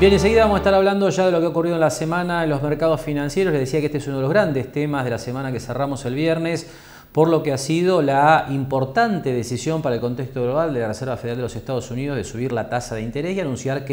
Bien, enseguida vamos a estar hablando ya de lo que ha ocurrido en la semana en los mercados financieros. Les decía que este es uno de los grandes temas de la semana que cerramos el viernes, por lo que ha sido la importante decisión para el contexto global de la Reserva Federal de los Estados Unidos de subir la tasa de interés y anunciar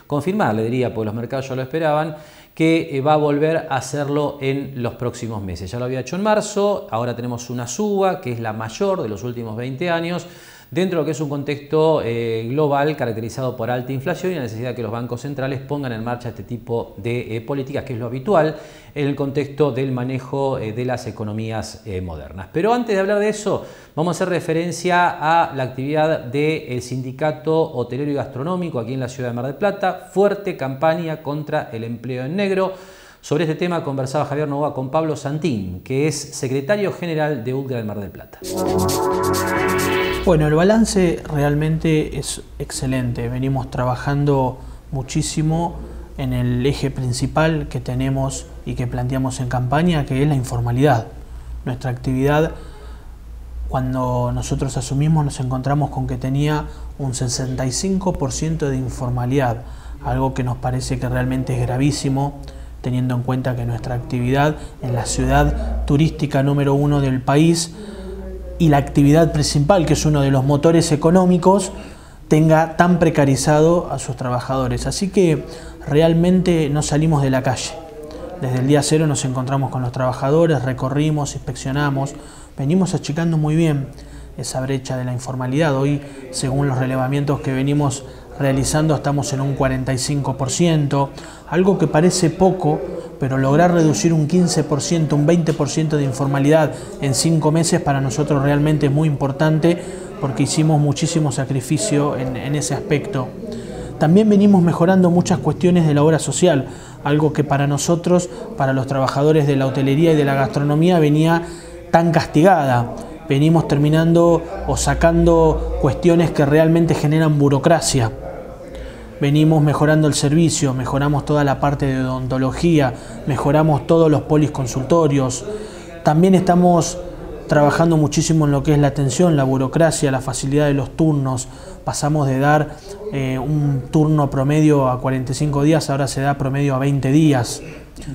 confirmar, le diría, porque los mercados ya lo esperaban, que va a volver a hacerlo en los próximos meses. Ya lo había hecho en marzo, ahora tenemos una suba que es la mayor de los últimos 20 años, dentro de lo que es un contexto global caracterizado por alta inflación y la necesidad de que los bancos centrales pongan en marcha este tipo de políticas, que es lo habitual en el contexto del manejo de las economías modernas. Pero antes de hablar de eso, vamos a hacer referencia a la actividad del Sindicato Hotelero y Gastronómico aquí en la ciudad de Mar del Plata. Fuerte campaña contra el empleo en negro. Sobre este tema conversaba Javier Novoa con Pablo Santín, que es secretario general de UTGRA en Mar del Plata. Bueno, el balance realmente es excelente. Venimos trabajando muchísimo en el eje principal que tenemos y que planteamos en campaña, que es la informalidad. Nuestra actividad, cuando nosotros asumimos, nos encontramos con que tenía un 65% de informalidad, algo que nos parece que realmente es gravísimo, teniendo en cuenta que nuestra actividad en la ciudad turística número 1 del país y la actividad principal, que es uno de los motores económicos, tenga tan precarizado a sus trabajadores. Así que realmente no salimos de la calle. Desde el día cero nos encontramos con los trabajadores, recorrimos, inspeccionamos, venimos achicando muy bien esa brecha de la informalidad. Hoy, según los relevamientos que venimos realizando, estamos en un 45%, algo que parece poco, pero lograr reducir un 15%, un 20% de informalidad en 5 meses para nosotros realmente es muy importante, porque hicimos muchísimo sacrificio en ese aspecto. También venimos mejorando muchas cuestiones de la obra social, algo que para nosotros, para los trabajadores de la hotelería y de la gastronomía, venía tan castigada. Venimos terminando o sacando cuestiones que realmente generan burocracia. Venimos mejorando el servicio, mejoramos toda la parte de odontología, mejoramos todos los polisconsultorios. También estamos trabajando muchísimo en lo que es la atención, la burocracia, la facilidad de los turnos. Pasamos de dar un turno promedio a 45 días, ahora se da promedio a 20 días.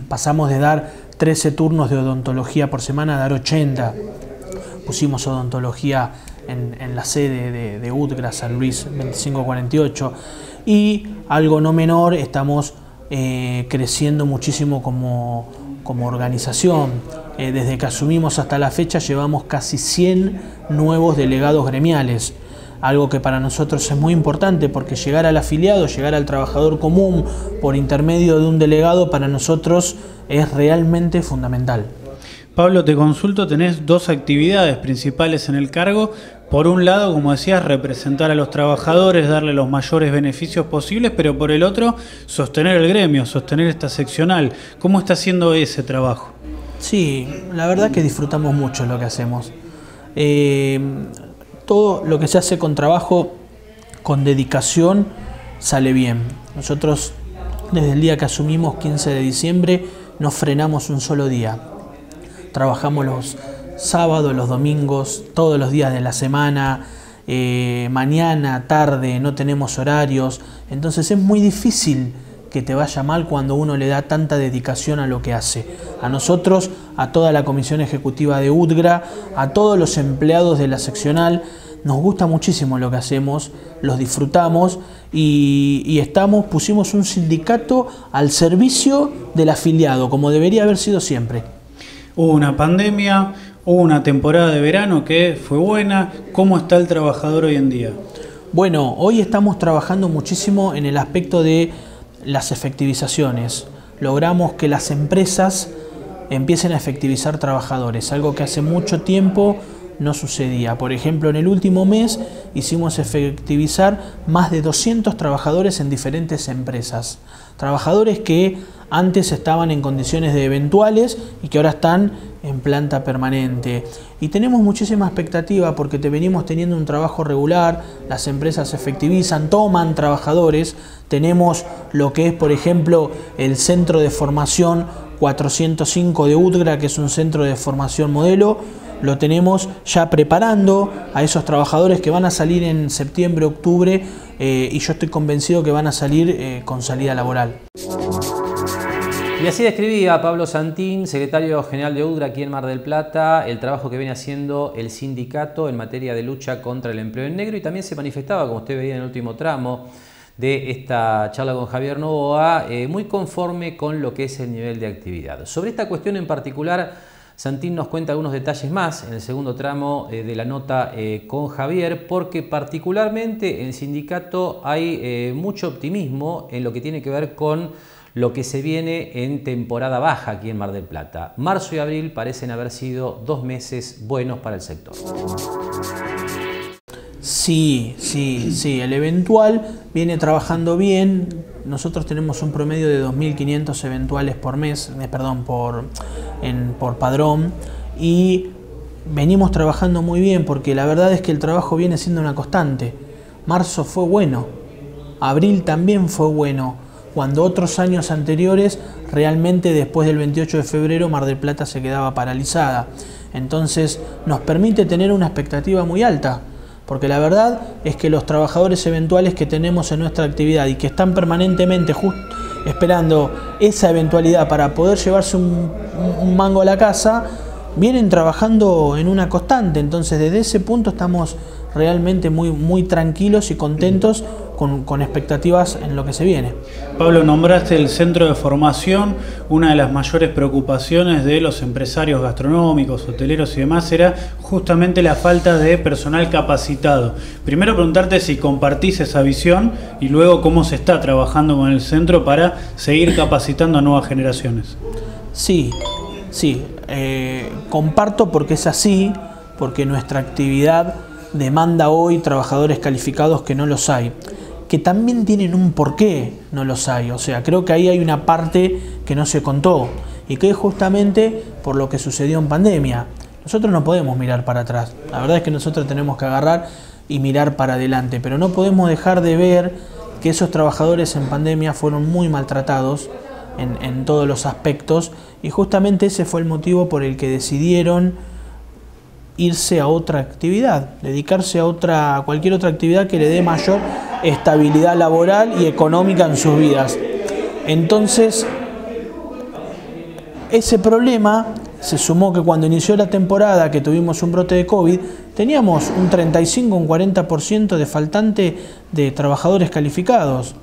Pasamos de dar 13 turnos de odontología por semana a dar 80. Pusimos odontología en la sede de UTGRA, San Luis 2548. Y algo no menor, estamos creciendo muchísimo como organización. Desde que asumimos hasta la fecha llevamos casi 100 nuevos delegados gremiales. Algo que para nosotros es muy importante, porque llegar al afiliado, llegar al trabajador común por intermedio de un delegado, para nosotros es realmente fundamental. Pablo, te consulto, tenés dos actividades principales en el cargo. Por un lado, como decías, representar a los trabajadores, darle los mayores beneficios posibles, pero por el otro, sostener el gremio, sostener esta seccional. ¿Cómo está haciendo ese trabajo? Sí, la verdad que disfrutamos mucho lo que hacemos. Todo lo que se hace con trabajo, con dedicación, sale bien. Nosotros, desde el día que asumimos, 15 de diciembre, no frenamos un solo día. Trabajamos los sábados, los domingos, todos los días de la semana, mañana, tarde, no tenemos horarios. Entonces es muy difícil que te vaya mal cuando uno le da tanta dedicación a lo que hace. A nosotros, a toda la comisión ejecutiva de UTGRA, a todos los empleados de la seccional, nos gusta muchísimo lo que hacemos, los disfrutamos y pusimos un sindicato al servicio del afiliado, como debería haber sido siempre. Hubo una pandemia, hubo una temporada de verano que fue buena. ¿Cómo está el trabajador hoy en día? Bueno, hoy estamos trabajando muchísimo en el aspecto de las efectivizaciones. Logramos que las empresas empiecen a efectivizar trabajadores, algo que hace mucho tiempo no sucedía. Por ejemplo, en el último mes hicimos efectivizar más de 200 trabajadores en diferentes empresas. Trabajadores que antes estaban en condiciones de eventuales y que ahora están en planta permanente. Y tenemos muchísima expectativa porque venimos teniendo un trabajo regular, las empresas efectivizan, toman trabajadores. Tenemos lo que es, por ejemplo, el Centro de Formación 405 de UTGRA, que es un centro de formación modelo, lo tenemos ya preparando a esos trabajadores que van a salir en septiembre, octubre, y yo estoy convencido que van a salir con salida laboral. Y así describía Pablo Santín, secretario general de UDRA aquí en Mar del Plata, el trabajo que viene haciendo el sindicato en materia de lucha contra el empleo en negro, y también se manifestaba, como usted veía en el último tramo de esta charla con Javier Novoa, muy conforme con lo que es el nivel de actividad. Sobre esta cuestión en particular, Santín nos cuenta algunos detalles más en el segundo tramo de la nota con Javier, porque particularmente en el sindicato hay mucho optimismo en lo que tiene que ver con lo que se viene en temporada baja aquí en Mar del Plata. Marzo y abril parecen haber sido 2 meses buenos para el sector. Sí, el eventual viene trabajando bien. Nosotros tenemos un promedio de 2.500 eventuales por mes, por padrón, y venimos trabajando muy bien porque la verdad es que el trabajo viene siendo una constante. Marzo fue bueno, abril también fue bueno, cuando otros años anteriores realmente después del 28 de febrero Mar del Plata se quedaba paralizada. Entonces nos permite tener una expectativa muy alta, porque la verdad es que los trabajadores eventuales que tenemos en nuestra actividad y que están permanentemente esperando esa eventualidad para poder llevarse un mango a la casa, vienen trabajando en una constante. Entonces desde ese punto estamos realmente muy tranquilos y contentos con expectativas en lo que se viene. Pablo, nombraste el centro de formación. Una de las mayores preocupaciones de los empresarios gastronómicos, hoteleros y demás era justamente la falta de personal capacitado. Primero preguntarte si compartís esa visión y luego cómo se está trabajando con el centro para seguir capacitando a nuevas generaciones. Sí, comparto porque es así, porque nuestra actividad demanda hoy trabajadores calificados que no los hay, que también tienen un porqué no los hay. O sea, creo que ahí hay una parte que no se contó y que es justamente por lo que sucedió en pandemia. Nosotros no podemos mirar para atrás, la verdad es que nosotros tenemos que agarrar y mirar para adelante, pero no podemos dejar de ver que esos trabajadores en pandemia fueron muy maltratados en todos los aspectos, y justamente ese fue el motivo por el que decidieron irse a otra actividad, dedicarse a cualquier otra actividad que le dé mayor estabilidad laboral y económica en sus vidas. Entonces, ese problema se sumó que cuando inició la temporada, que tuvimos un brote de COVID, teníamos un 35, un 40% de faltante de trabajadores calificados.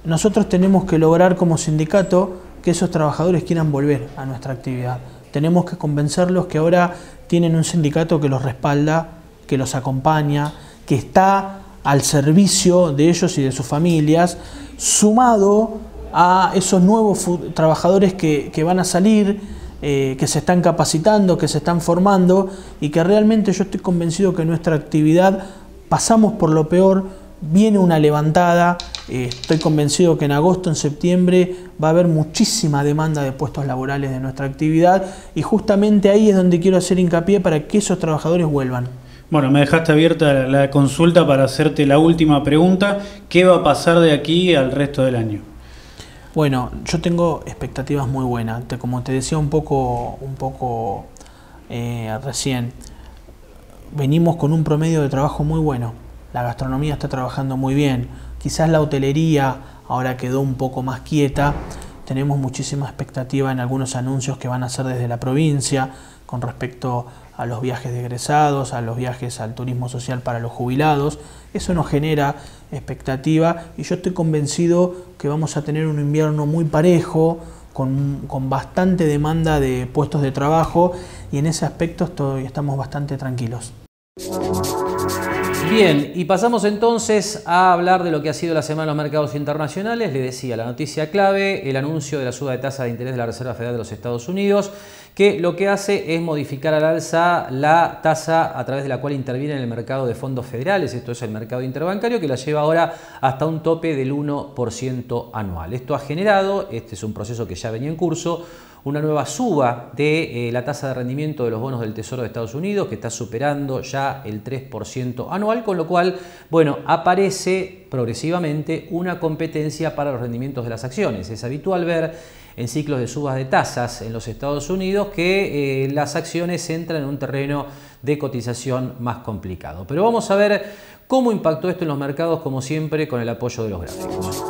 Nosotros tenemos que lograr como sindicato que esos trabajadores quieran volver a nuestra actividad. Tenemos que convencerlos que ahora tienen un sindicato que los respalda, que los acompaña, que está al servicio de ellos y de sus familias, sumado a esos nuevos trabajadores que van a salir, que se están capacitando, que se están formando, y que realmente yo estoy convencido que nuestra actividad pasamos por lo peor, viene una levantada. Estoy convencido que en agosto, en septiembre va a haber muchísima demanda de puestos laborales de nuestra actividad, y justamente ahí es donde quiero hacer hincapié para que esos trabajadores vuelvan. Bueno, me dejaste abierta la consulta para hacerte la última pregunta. ¿Qué va a pasar de aquí al resto del año? Bueno, yo tengo expectativas muy buenas. Como te decía un poco recién, venimos con un promedio de trabajo muy bueno. La gastronomía está trabajando muy bien. Quizás la hotelería ahora quedó un poco más quieta. Tenemos muchísima expectativa en algunos anuncios que van a hacer desde la provincia con respecto a los viajes de egresados, a los viajes al turismo social para los jubilados. Eso nos genera expectativa, y yo estoy convencido que vamos a tener un invierno muy parejo, con bastante demanda de puestos de trabajo, y en ese aspecto estamos bastante tranquilos. Bien, y pasamos entonces a hablar de lo que ha sido la semana de los mercados internacionales. Le decía, la noticia clave, el anuncio de la suba de tasa de interés de la Reserva Federal de los Estados Unidos, que lo que hace es modificar al alza la tasa a través de la cual interviene en el mercado de fondos federales. Esto es el mercado interbancario, que la lleva ahora hasta un tope del 1% anual. Esto ha generado, este es un proceso que ya venía en curso, una nueva suba de la tasa de rendimiento de los bonos del Tesoro de Estados Unidos, que está superando ya el 3% anual, con lo cual, bueno, aparece progresivamente una competencia para los rendimientos de las acciones. Es habitual ver en ciclos de subas de tasas en los Estados Unidos, que las acciones entran en un terreno de cotización más complicado. Pero vamos a ver cómo impactó esto en los mercados, como siempre, con el apoyo de los gráficos.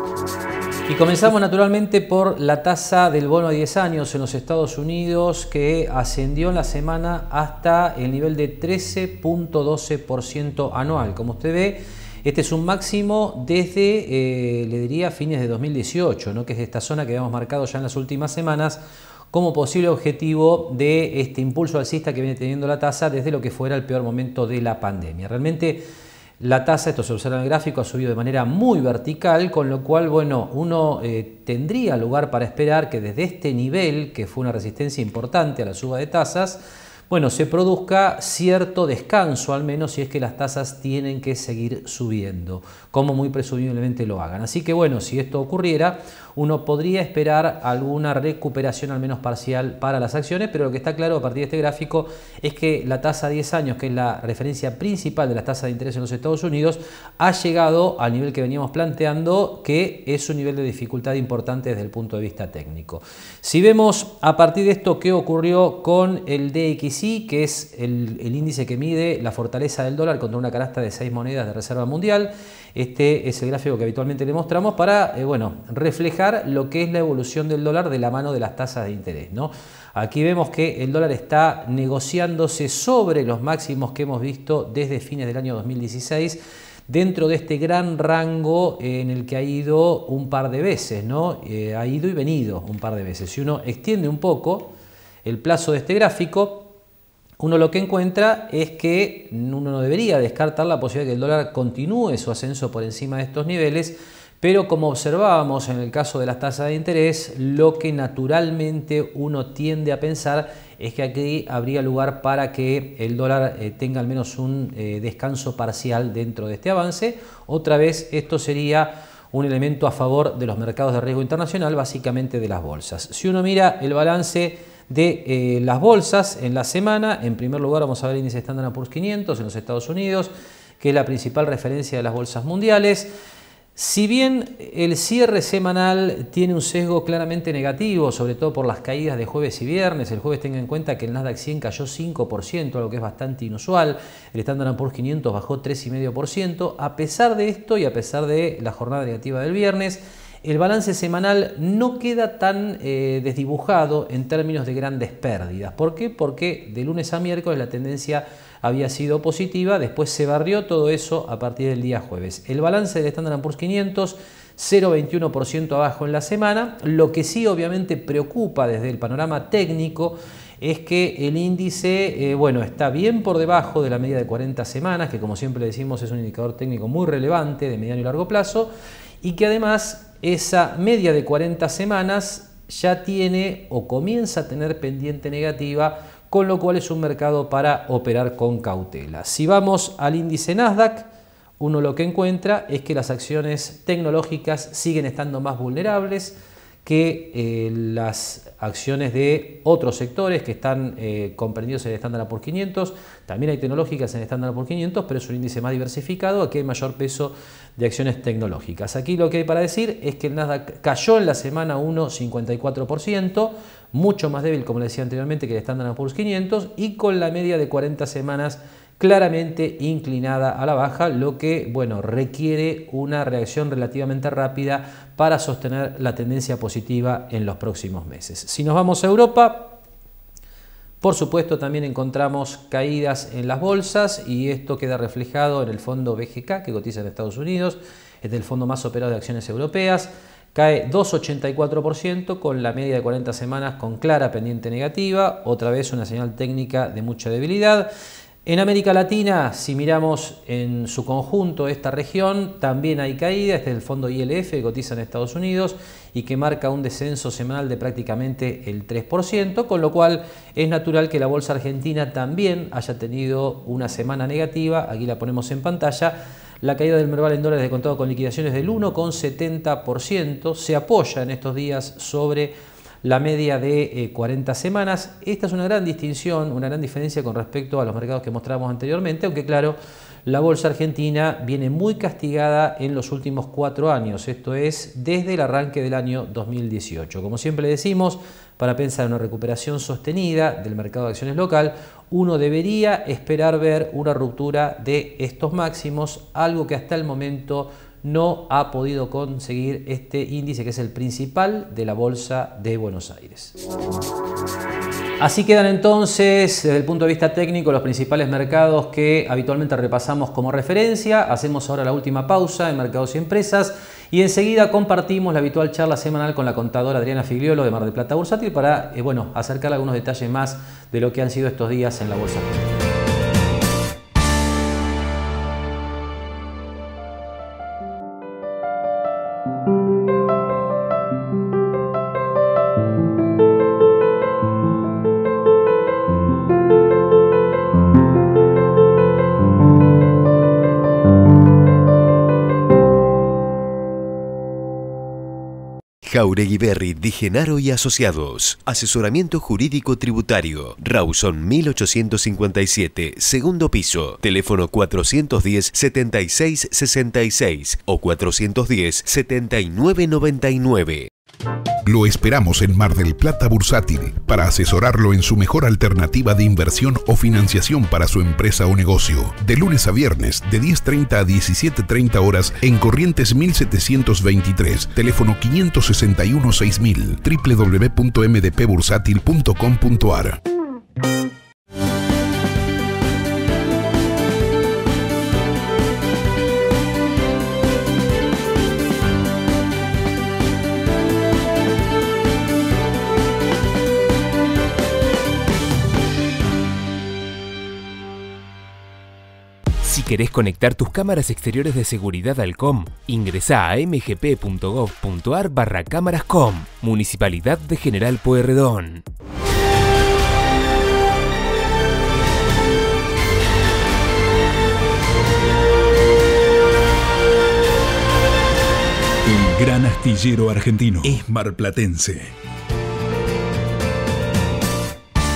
Y comenzamos naturalmente por la tasa del bono a 10 años en los Estados Unidos, que ascendió en la semana hasta el nivel de 13.12% anual. Como usted ve, este es un máximo desde, le diría, fines de 2018, ¿no? Que es esta zona que habíamos marcado ya en las últimas semanas como posible objetivo de este impulso alcista que viene teniendo la tasa desde lo que fuera el peor momento de la pandemia. Realmente la tasa, esto se observa en el gráfico, ha subido de manera muy vertical, con lo cual, bueno, uno tendría lugar para esperar que desde este nivel, que fue una resistencia importante a la suba de tasas, bueno, se produzca cierto descanso, al menos si es que las tasas tienen que seguir subiendo, como muy presumiblemente lo hagan. Así que bueno, si esto ocurriera, uno podría esperar alguna recuperación al menos parcial para las acciones, pero lo que está claro a partir de este gráfico es que la tasa a 10 años, que es la referencia principal de las tasas de interés en los Estados Unidos, ha llegado al nivel que veníamos planteando, que es un nivel de dificultad importante desde el punto de vista técnico. Si vemos a partir de esto qué ocurrió con el DXY, que es el índice que mide la fortaleza del dólar contra una canasta de 6 monedas de reserva mundial. Este es el gráfico que habitualmente le mostramos para bueno, reflejar lo que es la evolución del dólar de la mano de las tasas de interés, ¿no? Aquí vemos que el dólar está negociándose sobre los máximos que hemos visto desde fines del año 2016, dentro de este gran rango en el que ha ido un par de veces, ¿no? Ha ido y venido un par de veces. Si uno extiende un poco el plazo de este gráfico, uno lo que encuentra es que uno no debería descartar la posibilidad de que el dólar continúe su ascenso por encima de estos niveles, pero como observábamos en el caso de las tasas de interés, lo que naturalmente uno tiende a pensar es que aquí habría lugar para que el dólar tenga al menos un descanso parcial dentro de este avance. Otra vez, esto sería un elemento a favor de los mercados de riesgo internacional, básicamente de las bolsas. Si uno mira el balance de las bolsas en la semana, en primer lugar vamos a ver el índice Standard & Poor's 500 en los Estados Unidos, que es la principal referencia de las bolsas mundiales. Si bien el cierre semanal tiene un sesgo claramente negativo, sobre todo por las caídas de jueves y viernes, el jueves tenga en cuenta que el Nasdaq 100 cayó 5%, algo que es bastante inusual, el Standard & Poor's 500 bajó 3,5%, a pesar de esto y a pesar de la jornada negativa del viernes, el balance semanal no queda tan desdibujado en términos de grandes pérdidas. ¿Por qué? Porque de lunes a miércoles la tendencia había sido positiva, después se barrió todo eso a partir del día jueves. El balance del Standard & Poor's 500, 0,21% abajo en la semana. Lo que sí obviamente preocupa desde el panorama técnico es que el índice bueno, está bien por debajo de la media de 40 semanas, que como siempre decimos es un indicador técnico muy relevante de mediano y largo plazo, y que además esa media de 40 semanas ya tiene o comienza a tener pendiente negativa, con lo cual es un mercado para operar con cautela. Si vamos al índice Nasdaq, uno lo que encuentra es que las acciones tecnológicas siguen estando más vulnerables que las acciones de otros sectores que están comprendidos en el Standard & Poor's 500. También hay tecnológicas en el Standard & Poor's 500, pero es un índice más diversificado, aquí hay mayor peso de acciones tecnológicas. Aquí lo que hay para decir es que el Nasdaq cayó en la semana 1,54%, mucho más débil, como le decía anteriormente, que el Standard & Poor's 500, y con la media de 40 semanas claramente inclinada a la baja, lo que bueno, requiere una reacción relativamente rápida para sostener la tendencia positiva en los próximos meses. Si nos vamos a Europa, por supuesto también encontramos caídas en las bolsas, y esto queda reflejado en el fondo BGK, que cotiza en Estados Unidos, es el fondo más operado de acciones europeas. Cae 2,84% con la media de 40 semanas con clara pendiente negativa, otra vez una señal técnica de mucha debilidad. En América Latina, si miramos en su conjunto esta región, también hay caída. Este es el fondo ILF que cotiza en Estados Unidos y que marca un descenso semanal de prácticamente el 3%, con lo cual es natural que la bolsa argentina también haya tenido una semana negativa. Aquí la ponemos en pantalla. La caída del Merval en dólares de contado con liquidaciones del 1,70% se apoya en estos días sobre la media de 40 semanas. Esta es una gran distinción, una gran diferencia con respecto a los mercados que mostramos anteriormente, aunque claro, la bolsa argentina viene muy castigada en los últimos 4 años, esto es, desde el arranque del año 2018. Como siempre decimos, para pensar en una recuperación sostenida del mercado de acciones local, uno debería esperar ver una ruptura de estos máximos, algo que hasta el momento no ha podido conseguir este índice, que es el principal de la Bolsa de Buenos Aires. Así quedan entonces, desde el punto de vista técnico, los principales mercados que habitualmente repasamos como referencia. Hacemos ahora la última pausa en Mercados y Empresas y enseguida compartimos la habitual charla semanal con la contadora Adriana Figliolo de Mar del Plata Bursátil para acercar algunos detalles más de lo que han sido estos días en la Bolsa Argentina. Jáuregui Berry Di Genaro y Asociados. Asesoramiento jurídico tributario. Rawson 1857, segundo piso. Teléfono 410-7666 o 410-7999. Lo esperamos en Mar del Plata Bursátil para asesorarlo en su mejor alternativa de inversión o financiación para su empresa o negocio. De lunes a viernes, de 10:30 a 17:30 horas en Corrientes 1723, teléfono 561-6000, www.mdpbursátil.com.ar. Si querés conectar tus cámaras exteriores de seguridad al COM, ingresá a mgp.gov.ar/cámarascom, Municipalidad de General Pueyrredón. El gran astillero argentino es marplatense.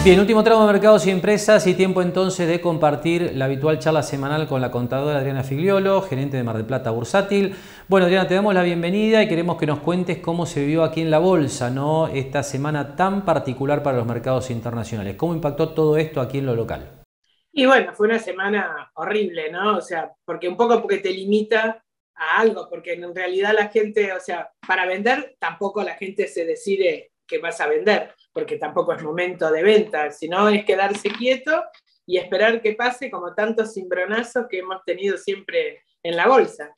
Bien, último tramo de Mercados y Empresas y tiempo entonces de compartir la habitual charla semanal con la contadora Adriana Figliolo, gerente de Mar del Plata Bursátil. Bueno, Adriana, te damos la bienvenida y queremos que nos cuentes cómo se vivió aquí en la bolsa, ¿no? Esta semana tan particular para los mercados internacionales. ¿Cómo impactó todo esto aquí en lo local? Y bueno, fue una semana horrible, ¿no? O sea, porque te limita a algo, porque en realidad la gente, o sea, para vender tampoco la gente se decide que vas a vender, porque tampoco es momento de venta, sino es quedarse quieto y esperar que pase, como tantos cimbronazos que hemos tenido siempre en la bolsa.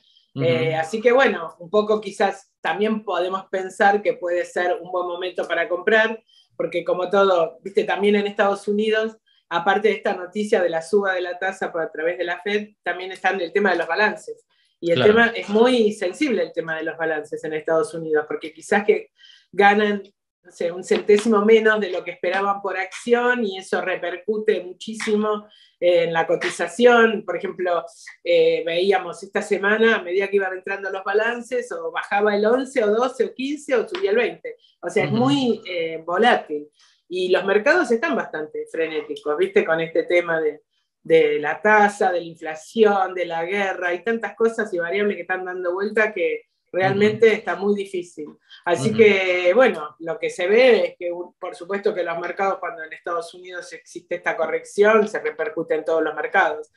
Así que bueno, un poco quizás también podemos pensar que puede ser un buen momento para comprar, porque como todo, viste, también en Estados Unidos, aparte de esta noticia de la suba de la tasa a través de la Fed, también está el tema de los balances. Y el tema es muy sensible, el tema de los balances en Estados Unidos, porque quizás que ganan, no sé, un centésimo menos de lo que esperaban por acción y eso repercute muchísimo en la cotización. Por ejemplo, veíamos esta semana, a medida que iban entrando los balances, o bajaba el 11 o 12 o 15 o subía el 20. O sea, es muy volátil. Y los mercados están bastante frenéticos, ¿viste? Con este tema de la tasa, de la inflación, de la guerra, hay tantas cosas y variables que están dando vuelta que realmente está muy difícil. Así que, bueno, lo que se ve es que, por supuesto que los mercados, cuando en Estados Unidos existe esta corrección, se repercute en todos los mercados,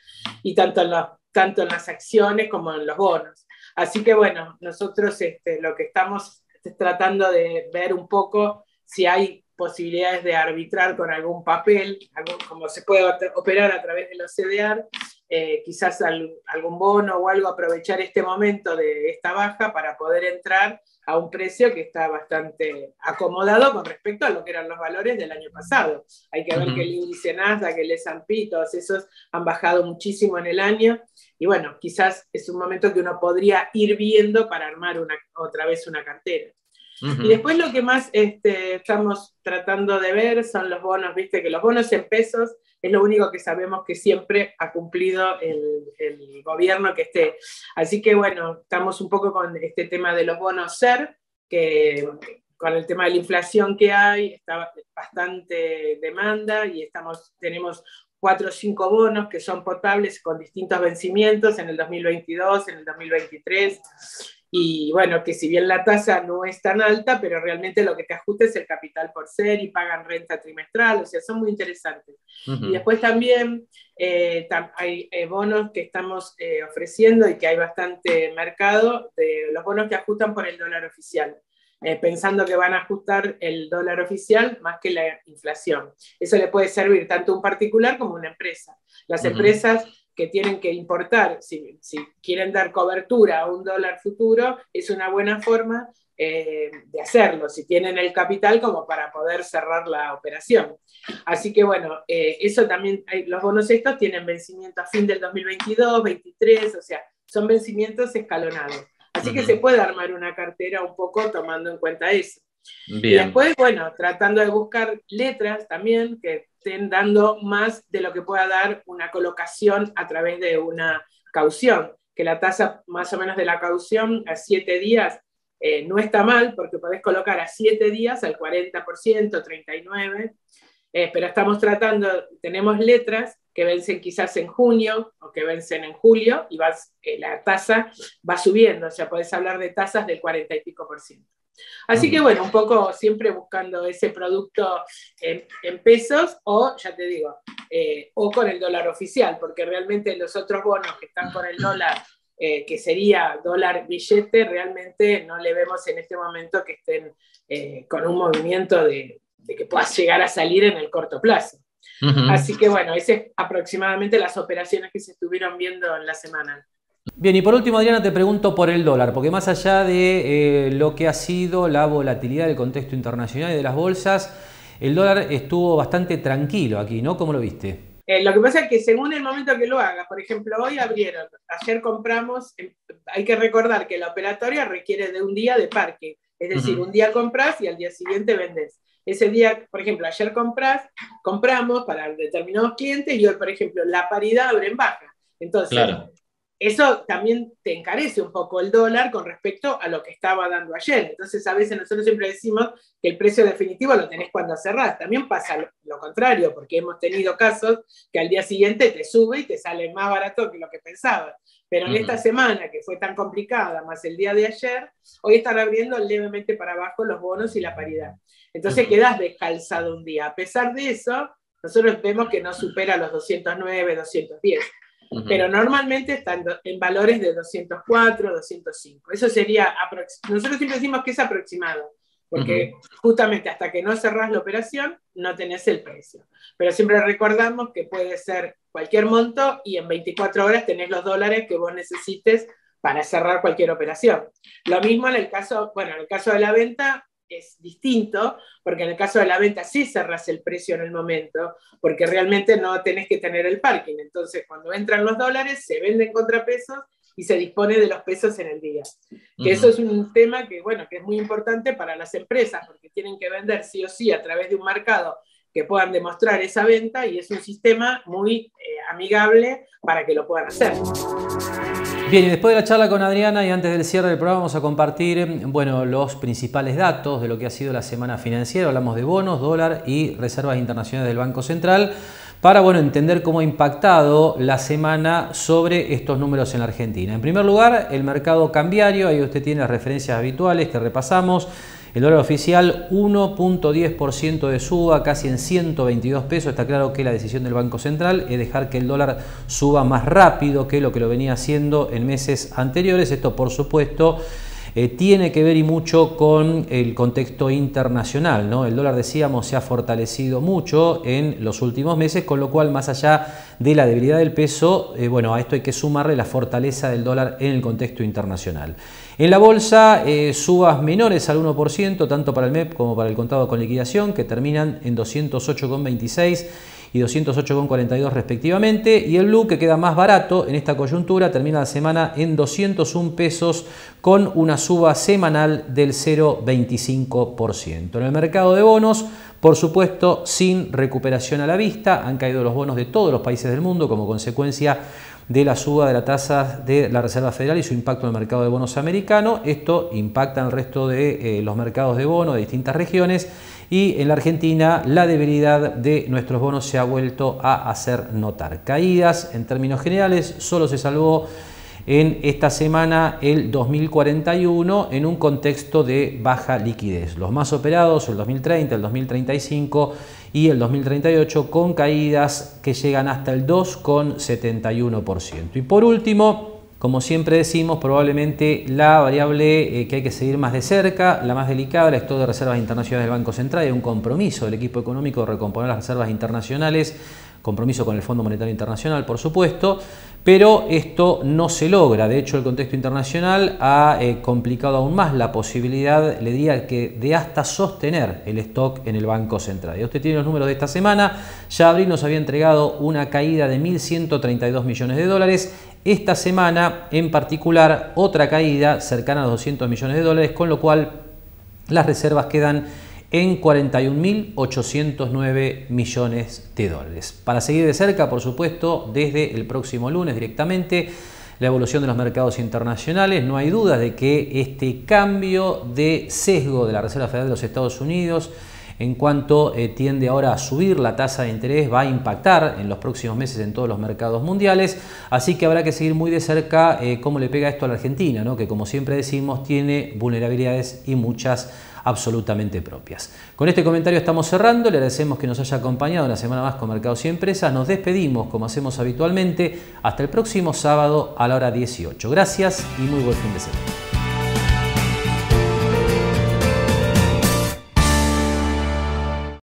y tanto en las acciones como en los bonos. Así que, bueno, nosotros lo que estamos tratando de ver un poco si hay posibilidades de arbitrar con algún papel, como se puede operar a través de los CDR, quizás algún bono o algo, aprovechar este momento de esta baja para poder entrar a un precio que está bastante acomodado con respecto a lo que eran los valores del año pasado. Hay que ver que el índice Nasdaq, el S&P, todos esos han bajado muchísimo en el año, y bueno, quizás es un momento que uno podría ir viendo para armar otra vez una cartera. Y después lo que más estamos tratando de ver son los bonos, viste que los bonos en pesos es lo único que sabemos que siempre ha cumplido el gobierno que esté. Así que bueno, estamos un poco con este tema de los bonos SER, que con el tema de la inflación que hay, está bastante demanda y tenemos 4 o 5 bonos que son potables con distintos vencimientos en el 2022, en el 2023, y bueno, que si bien la tasa no es tan alta, pero realmente lo que te ajusta es el capital por ser y pagan renta trimestral, o sea, son muy interesantes. Y después también hay bonos que estamos ofreciendo y que hay bastante mercado, de los bonos que ajustan por el dólar oficial. Pensando que van a ajustar el dólar oficial más que la inflación. Eso le puede servir tanto a un particular como a una empresa. Las empresas que tienen que importar, si quieren dar cobertura a un dólar futuro, es una buena forma de hacerlo, si tienen el capital como para poder cerrar la operación. Así que bueno, eso también, los bonos estos tienen vencimiento a fin del 2022, 2023, o sea, son vencimientos escalonados. Así que se puede armar una cartera un poco tomando en cuenta eso. Bien. Y después, bueno, tratando de buscar letras también que estén dando más de lo que pueda dar una colocación a través de una caución, que la tasa más o menos de la caución a 7 días no está mal, porque podés colocar a 7 días al 40%, 39%, pero estamos tratando, tenemos letras que vencen quizás en junio o que vencen en julio y la tasa va subiendo, o sea, podés hablar de tasas del 40 y pico %. Así que bueno, un poco siempre buscando ese producto en pesos o, ya te digo, o con el dólar oficial, porque realmente los otros bonos que están con el dólar, que sería dólar billete, realmente no le vemos en este momento que estén con un movimiento de que puedas llegar a salir en el corto plazo. Así que bueno, esas es aproximadamente las operaciones que se estuvieron viendo en la semana. Bien, y por último, Adriana, te pregunto por el dólar, porque más allá de lo que ha sido la volatilidad del contexto internacional y de las bolsas, el dólar estuvo bastante tranquilo aquí, ¿no? ¿Cómo lo viste? Lo que pasa es que según el momento que lo hagas, por ejemplo, hoy abrieron, ayer compramos, hay que recordar que la operatoria requiere de un día de parque, es decir, un día compras y al día siguiente vendes. Ese día, por ejemplo, ayer compramos para determinados clientes y hoy, por ejemplo, la paridad abre en baja. Entonces, claro, eso también te encarece un poco el dólar con respecto a lo que estaba dando ayer. Entonces, a veces nosotros siempre decimos que el precio definitivo lo tenés cuando cerrás. También pasa lo contrario, porque hemos tenido casos que al día siguiente te sube y te sale más barato que lo que pensabas. Pero en esta semana, que fue tan complicada, más el día de ayer, hoy están abriendo levemente para abajo los bonos y la paridad. Entonces quedás descalzado un día. A pesar de eso, nosotros vemos que no supera los 209, 210. Pero normalmente están en valores de 204, 205. Eso sería, nosotros siempre decimos que es aproximado, porque justamente hasta que no cerrás la operación, no tenés el precio. Pero siempre recordamos que puede ser cualquier monto y en 24 horas tenés los dólares que vos necesites para cerrar cualquier operación. Lo mismo en el caso, bueno, en el caso de la venta, es distinto, porque en el caso de la venta sí cerrás el precio en el momento, porque realmente no tenés que tener el parking. Entonces, cuando entran los dólares, se venden contrapesos y se dispone de los pesos en el día. Que eso es un tema que, bueno, que es muy importante para las empresas, porque tienen que vender sí o sí a través de un mercado que puedan demostrar esa venta y es un sistema muy amigable para que lo puedan hacer. Bien, y después de la charla con Adriana y antes del cierre del programa vamos a compartir, bueno, los principales datos de lo que ha sido la semana financiera. Hablamos de bonos, dólar y reservas internacionales del Banco Central para, bueno, entender cómo ha impactado la semana sobre estos números en la Argentina. En primer lugar, el mercado cambiario, ahí usted tiene las referencias habituales que repasamos. El dólar oficial 1.10% de suba, casi en 122 pesos. Está claro que la decisión del Banco Central es dejar que el dólar suba más rápido que lo venía haciendo en meses anteriores. Esto, por supuesto, tiene que ver y mucho con el contexto internacional, ¿no? El dólar, decíamos, se ha fortalecido mucho en los últimos meses, con lo cual, más allá de la debilidad del peso, bueno, a esto hay que sumarle la fortaleza del dólar en el contexto internacional. En la bolsa, subas menores al 1%, tanto para el MEP como para el contado con liquidación, que terminan en 208,26 y 208,42 respectivamente, y el blue, que queda más barato en esta coyuntura, termina la semana en 201 pesos con una suba semanal del 0,25%. En el mercado de bonos, por supuesto, sin recuperación a la vista, han caído los bonos de todos los países del mundo como consecuencia de la suba de la tasa de la Reserva Federal y su impacto en el mercado de bonos americano. Esto impacta en el resto de los mercados de bonos de distintas regiones, y en la Argentina la debilidad de nuestros bonos se ha vuelto a hacer notar. Caídas en términos generales, solo se salvó en esta semana el 2041 en un contexto de baja liquidez. Los más operados, el 2030, el 2035 y el 2038, con caídas que llegan hasta el 2,71%. Y por último, como siempre decimos, probablemente la variable que hay que seguir más de cerca, la más delicada, el stock de reservas internacionales del Banco Central. Hay un compromiso del equipo económico de recomponer las reservas internacionales, compromiso con el Fondo Monetario Internacional, por supuesto, pero esto no se logra. De hecho, el contexto internacional ha complicado aún más la posibilidad, le diría, que de hasta sostener el stock en el Banco Central. Y usted tiene los números de esta semana. Ya abril nos había entregado una caída de 1.132 millones de dólares. Esta semana, en particular, otra caída cercana a los 200 millones de dólares, con lo cual las reservas quedan en 41.809 millones de dólares. Para seguir de cerca, por supuesto, desde el próximo lunes directamente, la evolución de los mercados internacionales. No hay duda de que este cambio de sesgo de la Reserva Federal de los Estados Unidos, en cuanto tiende ahora a subir la tasa de interés, va a impactar en los próximos meses en todos los mercados mundiales. Así que habrá que seguir muy de cerca cómo le pega esto a la Argentina, ¿no? Que, como siempre decimos, tiene vulnerabilidades y muchas absolutamente propias. Con este comentario estamos cerrando. Le agradecemos que nos haya acompañado una semana más con Mercados y Empresas. Nos despedimos como hacemos habitualmente hasta el próximo sábado a la hora 18. Gracias y muy buen fin de semana.